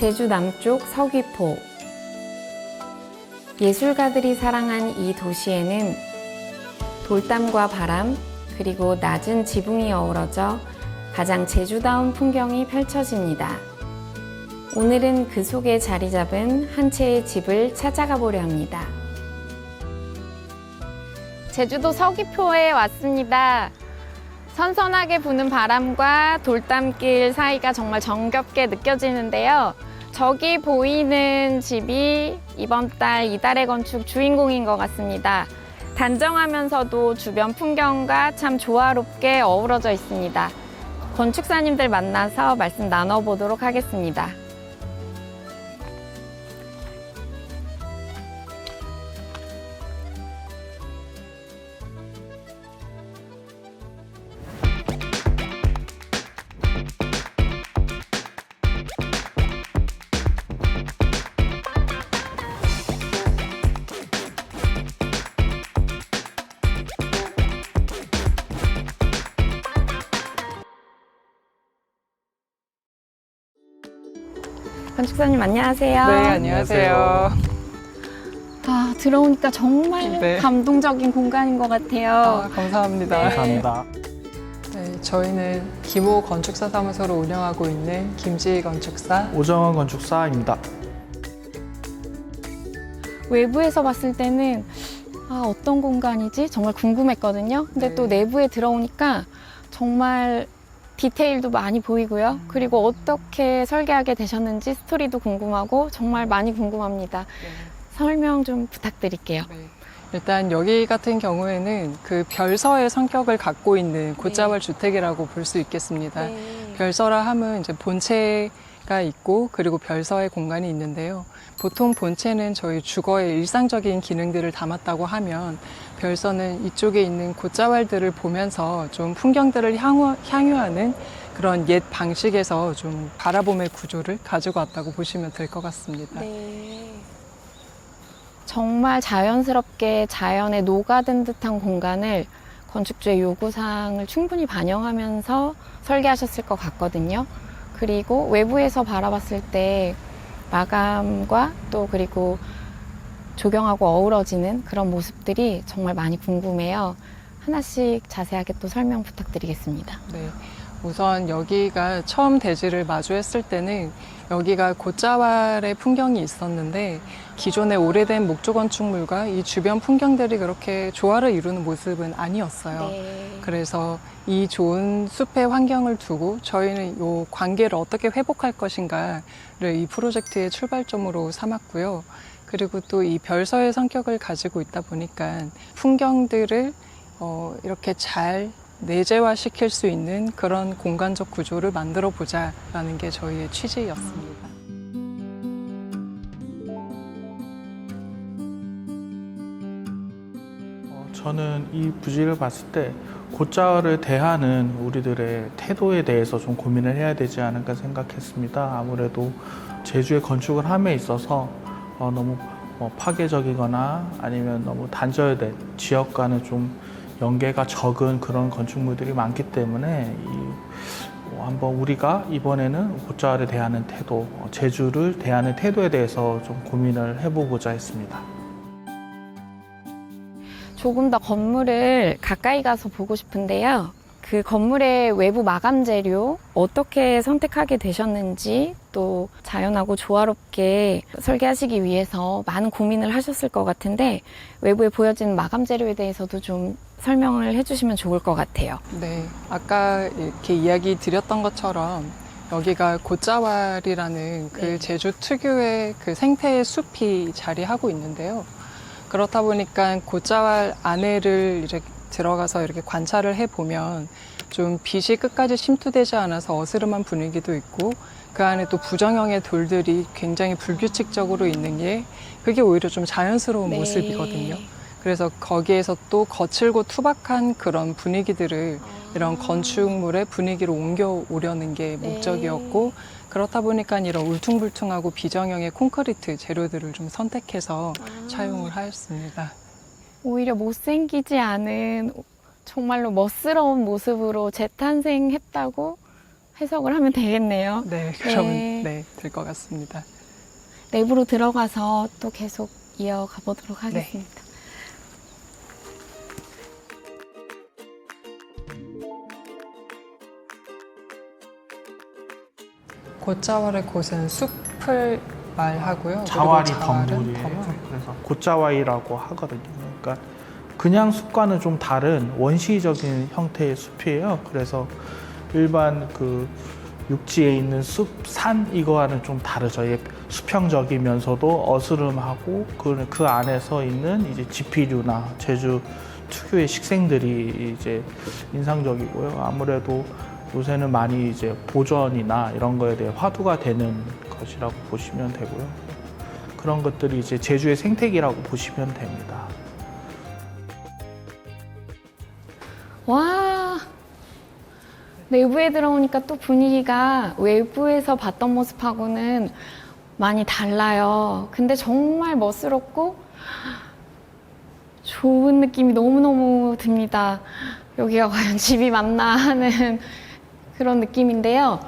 제주 남쪽 서귀포. 예술가들이 사랑한 이 도시에는 돌담과 바람, 그리고 낮은 지붕이 어우러져 가장 제주다운 풍경이 펼쳐집니다. 오늘은 그 속에 자리 잡은 한 채의 집을 찾아가 보려 합니다. 제주도 서귀포에 왔습니다. 선선하게 부는 바람과 돌담길 사이가 정말 정겹게 느껴지는데요. 저기 보이는 집이 이번 달 이달의 건축 주인공인 것 같습니다. 단정하면서도 주변 풍경과 참 조화롭게 어우러져 있습니다. 건축사님들 만나서 말씀 나눠보도록 하겠습니다. 건축사님 안녕하세요. 네, 안녕하세요. 들어오니까 정말 네. 감동적인 공간인 것 같아요. 감사합니다. 네. 감사합니다. 네, 저희는 김호 건축사 사무소를 운영하고 있는 김지희 건축사. 오정원 건축사입니다. 외부에서 봤을 때는 어떤 공간이지? 정말 궁금했거든요. 근데 네. 또 내부에 들어오니까 정말 디테일도 많이 보이고요. 그리고 어떻게 설계하게 되셨는지 스토리도 궁금하고 정말 많이 궁금합니다. 설명 좀 부탁드릴게요. 네. 일단 여기 같은 경우에는 그 별서의 성격을 갖고 있는 곶자왈 주택이라고 볼 수 있겠습니다. 별서라 함은 이제 본체가 있고 그리고 별서의 공간이 있는데요. 보통 본체는 저희 주거의 일상적인 기능들을 담았다고 하면 별서는 이쪽에 있는 곶자왈들을 보면서 좀 풍경들을 향유하는 그런 옛 방식에서 좀 바라봄의 구조를 가지고 왔다고 보시면 될 것 같습니다. 네. 정말 자연스럽게 자연에 녹아든 듯한 공간을 건축주의 요구사항을 충분히 반영하면서 설계하셨을 것 같거든요. 그리고 외부에서 바라봤을 때 마감과 또 그리고 조경하고 어우러지는 그런 모습들이 정말 많이 궁금해요. 하나씩 자세하게 또 설명 부탁드리겠습니다. 네. 우선 여기가 처음 대지를 마주했을 때는 여기가 곶자왈의 풍경이 있었는데 기존의 오래된 목조 건축물과 이 주변 풍경들이 그렇게 조화를 이루는 모습은 아니었어요. 네. 그래서 이 좋은 숲의 환경을 두고 저희는 이 관계를 어떻게 회복할 것인가를 이 프로젝트의 출발점으로 삼았고요. 그리고 또 이 별서의 성격을 가지고 있다 보니까 풍경들을 이렇게 잘 내재화시킬 수 있는 그런 공간적 구조를 만들어 보자라는 게 저희의 취지였습니다. 저는 이 부지를 봤을 때 곶자왈을 대하는 우리들의 태도에 대해서 좀 고민을 해야 되지 않을까 생각했습니다. 아무래도 제주의 건축을 함에 있어서 너무 파괴적이거나 아니면 너무 단절된 지역과는 좀 연계가 적은 그런 건축물들이 많기 때문에 한번 우리가 이번에는 곶자왈을 대하는 태도, 제주를 대하는 태도에 대해서 좀 고민을 해보고자 했습니다. 조금 더 건물을 가까이 가서 보고 싶은데요. 그 건물의 외부 마감 재료 어떻게 선택하게 되셨는지 또 자연하고 조화롭게 설계하시기 위해서 많은 고민을 하셨을 것 같은데 외부에 보여지는 마감 재료에 대해서도 좀 설명을 해주시면 좋을 것 같아요. 네, 아까 이렇게 이야기 드렸던 것처럼 여기가 곶자왈이라는 그 네. 제주 특유의 그 생태의 숲이 자리하고 있는데요. 그렇다 보니까 곶자왈 안에를 이제 들어가서 이렇게 관찰을 해보면 좀 빛이 끝까지 침투되지 않아서 어스름한 분위기도 있고 그 안에 또 부정형의 돌들이 굉장히 불규칙적으로 있는 게 그게 오히려 좀 자연스러운 네. 모습이거든요. 그래서 거기에서 또 거칠고 투박한 그런 분위기들을 이런 건축물의 분위기로 옮겨오려는 게 네. 목적이었고 그렇다 보니까 이런 울퉁불퉁하고 비정형의 콘크리트 재료들을 좀 선택해서 차용을 하였습니다. 오히려 못생기지 않은 정말로 멋스러운 모습으로 재탄생했다고 해석을 하면 되겠네요. 네, 그러면 네. 될 것 같습니다. 내부로 들어가서 또 계속 이어가 보도록 하겠습니다. 곶자왈의 곶은 숲을 말하고요. 자왈이 그리고 자왈은 덤불이에요. 덤불. 그래서 곶자왈이라고 하거든요. 그러니까 그냥 숲과는 좀 다른 원시적인 형태의 숲이에요. 그래서 일반 그 육지에 있는 숲, 산 이거와는 좀 다르죠. 수평적이면서도 어스름하고 그 안에서 있는 이제 지피류나 제주 특유의 식생들이 이제 인상적이고요. 아무래도 요새는 많이 이제 보전이나 이런 거에 대해 화두가 되는 것이라고 보시면 되고요. 그런 것들이 이제 제주의 생태계라고 보시면 됩니다. 와, 내부에 들어오니까 또 분위기가 외부에서 봤던 모습하고는 많이 달라요. 근데 정말 멋스럽고 좋은 느낌이 너무너무 듭니다. 여기가 과연 집이 맞나 하는 그런 느낌인데요.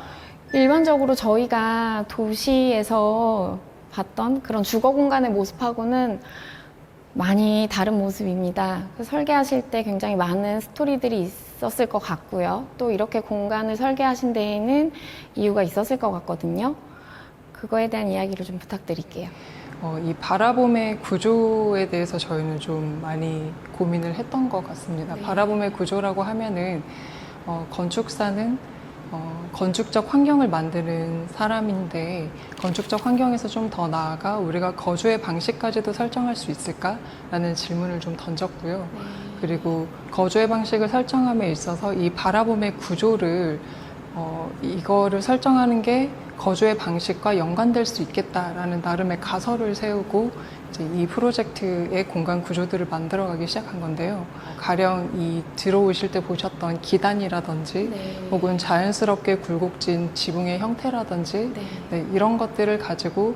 일반적으로 저희가 도시에서 봤던 그런 주거 공간의 모습하고는 많이 다른 모습입니다. 설계하실 때 굉장히 많은 스토리들이 있었을 것 같고요. 또 이렇게 공간을 설계하신 데에는 이유가 있었을 것 같거든요. 그거에 대한 이야기를 좀 부탁드릴게요. 이 바라봄의 구조에 대해서 저희는 좀 많이 고민을 했던 것 같습니다. 네. 바라봄의 구조라고 하면은 건축사는 건축적 환경을 만드는 사람인데 건축적 환경에서 좀 더 나아가 우리가 거주의 방식까지도 설정할 수 있을까라는 질문을 좀 던졌고요. 그리고 거주의 방식을 설정함에 있어서 이 바라봄의 구조를 이거를 설정하는 게 거주의 방식과 연관될 수 있겠다라는 나름의 가설을 세우고 이제 이 프로젝트의 공간 구조들을 만들어가기 시작한 건데요. 가령 이 들어오실 때 보셨던 기단이라든지 혹은 자연스럽게 굴곡진 지붕의 형태라든지 이런 것들을 가지고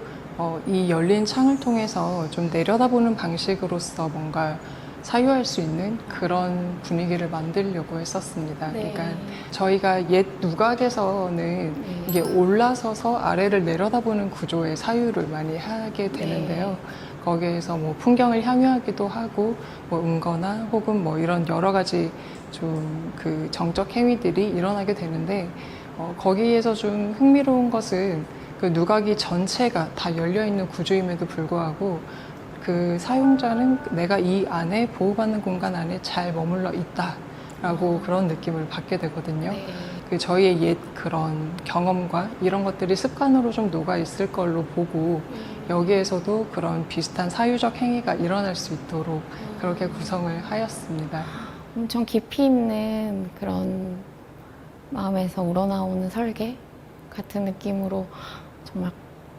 이 열린 창을 통해서 좀 내려다보는 방식으로서 뭔가 사유할 수 있는 그런 분위기를 만들려고 했었습니다. 네. 그러니까 저희가 옛 누각에서는 이게 올라서서 아래를 내려다보는 구조의 사유를 많이 하게 되는데요. 거기에서 뭐 풍경을 향유하기도 하고 뭐 응거나 혹은 뭐 이런 여러 가지 좀 그 정적 행위들이 일어나게 되는데 거기에서 좀 흥미로운 것은 그 누각이 전체가 다 열려 있는 구조임에도 불구하고 그 사용자는 내가 이 안에 보호받는 공간 안에 잘 머물러 있다라고 그런 느낌을 받게 되거든요. 그 저희의 옛 그런 경험과 이런 것들이 습관으로 좀 녹아 있을 걸로 보고 여기에서도 그런 비슷한 사유적 행위가 일어날 수 있도록 그렇게 구성을 하였습니다. 엄청 깊이 있는 그런 마음에서 우러나오는 설계 같은 느낌으로 정말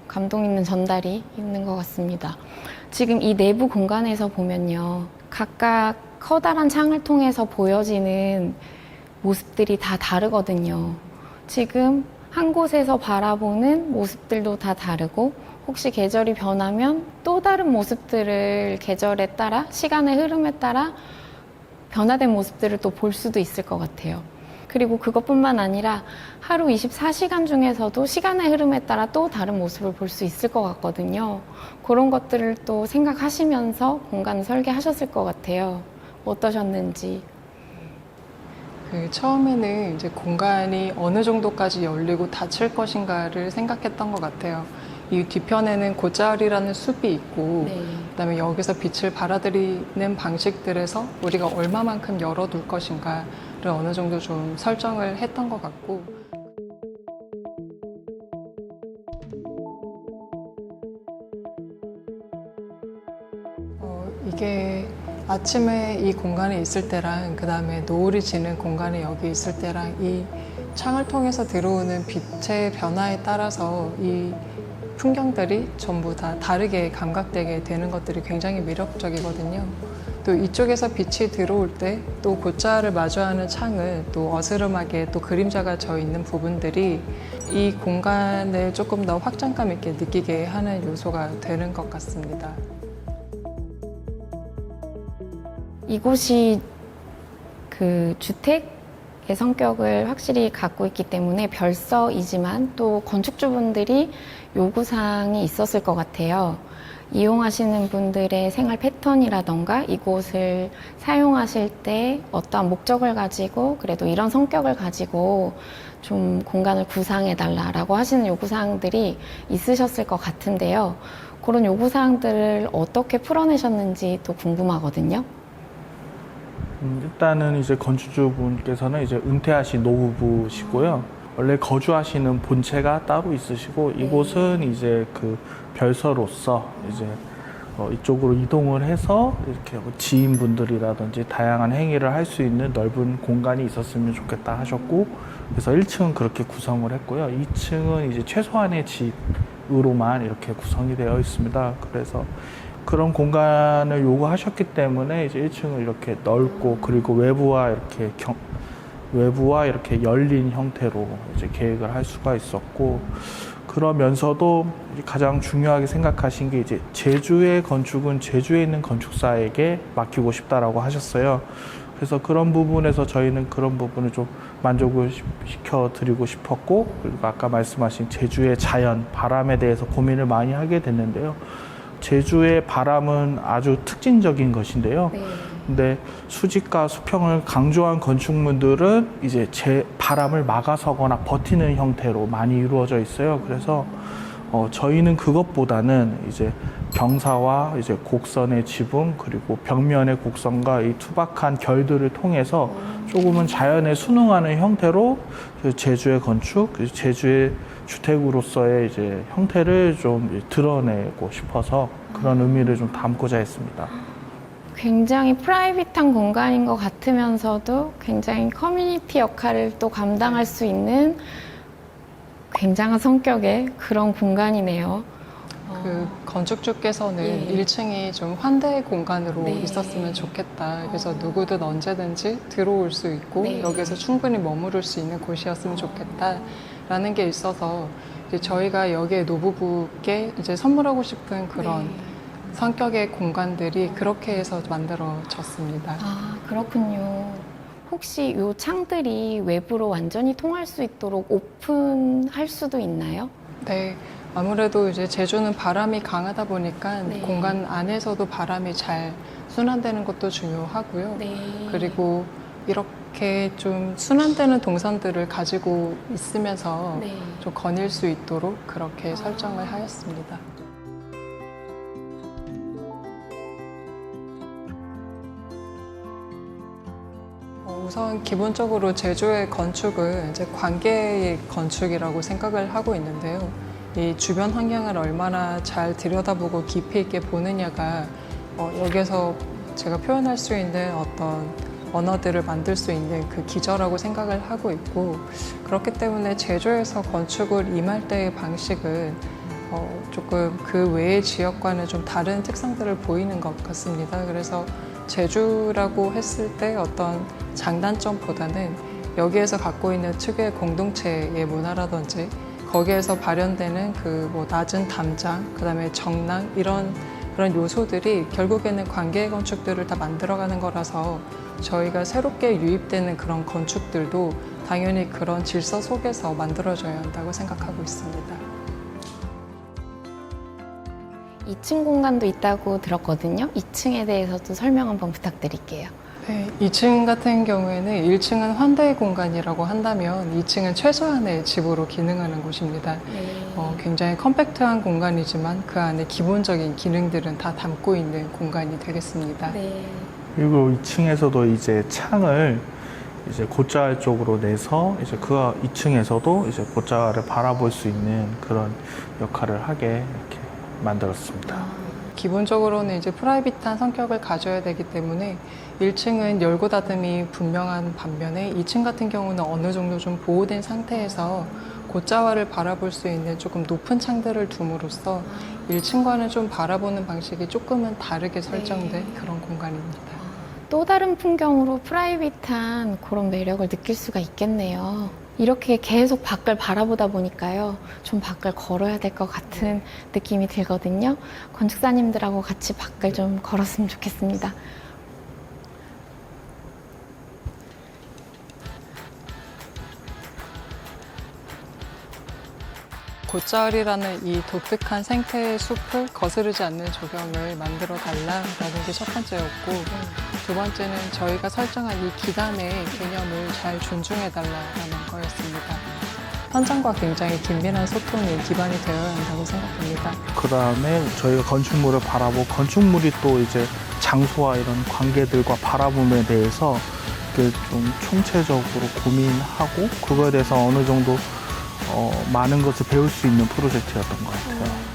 감동 있는 전달이 있는 것 같습니다. 지금 이 내부 공간에서 보면요. 각각 커다란 창을 통해서 보여지는 모습들이 다 다르거든요. 지금 한 곳에서 바라보는 모습들도 다 다르고 혹시 계절이 변하면 또 다른 모습들을 계절에 따라 시간의 흐름에 따라 변화된 모습들을 또 볼 수도 있을 것 같아요. 그리고 그것뿐만 아니라 하루 24시간 중에서도 시간의 흐름에 따라 또 다른 모습을 볼 수 있을 것 같거든요. 그런 것들을 또 생각하시면서 공간을 설계하셨을 것 같아요. 어떠셨는지. 처음에는 이제 공간이 어느 정도까지 열리고 닫힐 것인가를 생각했던 것 같아요. 이 뒤편에는 곶자왈이라는 숲이 있고 그다음에 여기서 빛을 받아들이는 방식들에서 우리가 얼마만큼 열어둘 것인가를 어느 정도 좀 설정을 했던 것 같고 이게 아침에 이 공간에 있을 때랑 그 다음에 노을이 지는 공간에 여기 있을 때랑 이 창을 통해서 들어오는 빛의 변화에 따라서 이 풍경들이 전부 다 다르게 감각되게 되는 것들이 굉장히 매력적이거든요. 또 이쪽에서 빛이 들어올 때 또 곶자왈을 마주하는 창을 또 어스름하게 또 그림자가 져 있는 부분들이 이 공간을 조금 더 확장감 있게 느끼게 하는 요소가 되는 것 같습니다. 이곳이 그 주택 성격을 확실히 갖고 있기 때문에 별서이지만 또 건축주분들이 요구사항이 있었을 것 같아요. 이용하시는 분들의 생활 패턴이라던가 이곳을 사용하실 때 어떠한 목적을 가지고 그래도 이런 성격을 가지고 좀 공간을 구상해달라라고 하시는 요구사항들이 있으셨을 것 같은데요. 그런 요구사항들을 어떻게 풀어내셨는지 또 궁금하거든요. 일단은 이제 건축주분께서는 이제 은퇴하신 노부부시고요. 원래 거주하시는 본체가 따로 있으시고 이곳은 이제 그 별서로서 이제 이쪽으로 이동을 해서 이렇게 지인분들이라든지 다양한 행위를 할 수 있는 넓은 공간이 있었으면 좋겠다 하셨고, 그래서 1층은 그렇게 구성을 했고요. 2층은 이제 최소한의 집으로만 이렇게 구성이 되어 있습니다. 그래서 그런 공간을 요구하셨기 때문에 이제 1층을 이렇게 넓고 그리고 외부와 이렇게 열린 형태로 이제 계획을 할 수가 있었고, 그러면서도 가장 중요하게 생각하신 게 이제 제주의 건축은 제주에 있는 건축사에게 맡기고 싶다라고 하셨어요. 그래서 그런 부분에서 저희는 그런 부분을 좀 만족을 시켜드리고 싶었고, 그리고 아까 말씀하신 제주의 자연, 바람에 대해서 고민을 많이 하게 됐는데요. 제주의 바람은 아주 특징적인 것인데요. 네. 근데 수직과 수평을 강조한 건축물들은 이제 바람을 막아서거나 버티는 형태로 많이 이루어져 있어요. 그래서 저희는 그것보다는 이제 경사와 이제 곡선의 지붕 그리고 벽면의 곡선과 이 투박한 결들을 통해서 조금은 자연에 순응하는 형태로 그 제주의 건축, 제주의 주택으로서의 이제 형태를 좀 드러내고 싶어서 그런 의미를 좀 담고자 했습니다. 굉장히 프라이빗한 공간인 것 같으면서도 굉장히 커뮤니티 역할을 또 감당할 수 있는 굉장한 성격의 그런 공간이네요. 그 건축주께서는 예. 1층이 좀 환대 공간으로 네. 있었으면 좋겠다. 그래서 누구든 언제든지 들어올 수 있고 네. 여기서 충분히 머무를 수 있는 곳이었으면 좋겠다라는 게 있어서 이제 저희가 여기에 노부부께 이제 선물하고 싶은 그런 네. 성격의 공간들이 그렇게 해서 만들어졌습니다. 아, 그렇군요. 혹시 이 창들이 외부로 완전히 통할 수 있도록 오픈할 수도 있나요? 네. 아무래도 이제 제주는 바람이 강하다 보니까 네. 공간 안에서도 바람이 잘 순환되는 것도 중요하고요. 네. 그리고 이렇게 좀 순환되는 동선들을 가지고 있으면서 네. 좀 거닐 수 있도록 그렇게 설정을 하였습니다. 우선 기본적으로 제주의 건축은 이제 관계의 건축이라고 생각을 하고 있는데요. 이 주변 환경을 얼마나 잘 들여다보고 깊이 있게 보느냐가 여기에서 제가 표현할 수 있는 어떤 언어들을 만들 수 있는 그 기저라고 생각을 하고 있고, 그렇기 때문에 제주에서 건축을 임할 때의 방식은 조금 그 외의 지역과는 좀 다른 특성들을 보이는 것 같습니다. 그래서 제주라고 했을 때 어떤 장단점보다는 여기에서 갖고 있는 특유의 공동체의 문화라든지 거기에서 발현되는 그 뭐 낮은 담장, 그다음에 정랑 이런 그런 요소들이 결국에는 관계 건축들을 다 만들어가는 거라서 저희가 새롭게 유입되는 그런 건축들도 당연히 그런 질서 속에서 만들어져야 한다고 생각하고 있습니다. 2층 공간도 있다고 들었거든요. 2층에 대해서도 설명 한번 부탁드릴게요. 네, 2층 같은 경우에는 1층은 환대 공간이라고 한다면 2층은 최소한의 집으로 기능하는 곳입니다. 굉장히 컴팩트한 공간이지만 그 안에 기본적인 기능들은 다 담고 있는 공간이 되겠습니다. 네. 그리고 2층에서도 이제 창을 이제 곶자왈 쪽으로 내서 이제 그 2층에서도 이제 곶자왈을 바라볼 수 있는 그런 역할을 하게 이렇게 만들었습니다. 기본적으로는 이제 프라이빗한 성격을 가져야 되기 때문에 1층은 열고 닫음이 분명한 반면에 2층 같은 경우는 어느 정도 좀 보호된 상태에서 곶자왈을 바라볼 수 있는 조금 높은 창들을 둠으로써 1층과는 좀 바라보는 방식이 조금은 다르게 설정된 그런 공간입니다. 또 다른 풍경으로 프라이빗한 그런 매력을 느낄 수가 있겠네요. 이렇게 계속 밖을 바라보다 보니까요, 좀 밖을 걸어야 될 것 같은 느낌이 들거든요. 건축사님들하고 같이 밖을 좀 걸었으면 좋겠습니다. 곶자월이라는 이 독특한 생태의 숲을 거스르지 않는 조경을 만들어 달라라는 게 첫 번째였고, 두 번째는 저희가 설정한 이 기간의 개념을 잘 존중해 달라라는 거였습니다. 현장과 굉장히 긴밀한 소통이 기반이 되어야 한다고 생각합니다. 그 다음에 저희가 건축물을 바라보고 건축물이 또 이제 장소와 이런 관계들과 바라봄에 대해서 이렇게 좀 총체적으로 고민하고 그거에 대해서 어느 정도 많은 것을 배울 수 있는 프로젝트였던 것 같아요.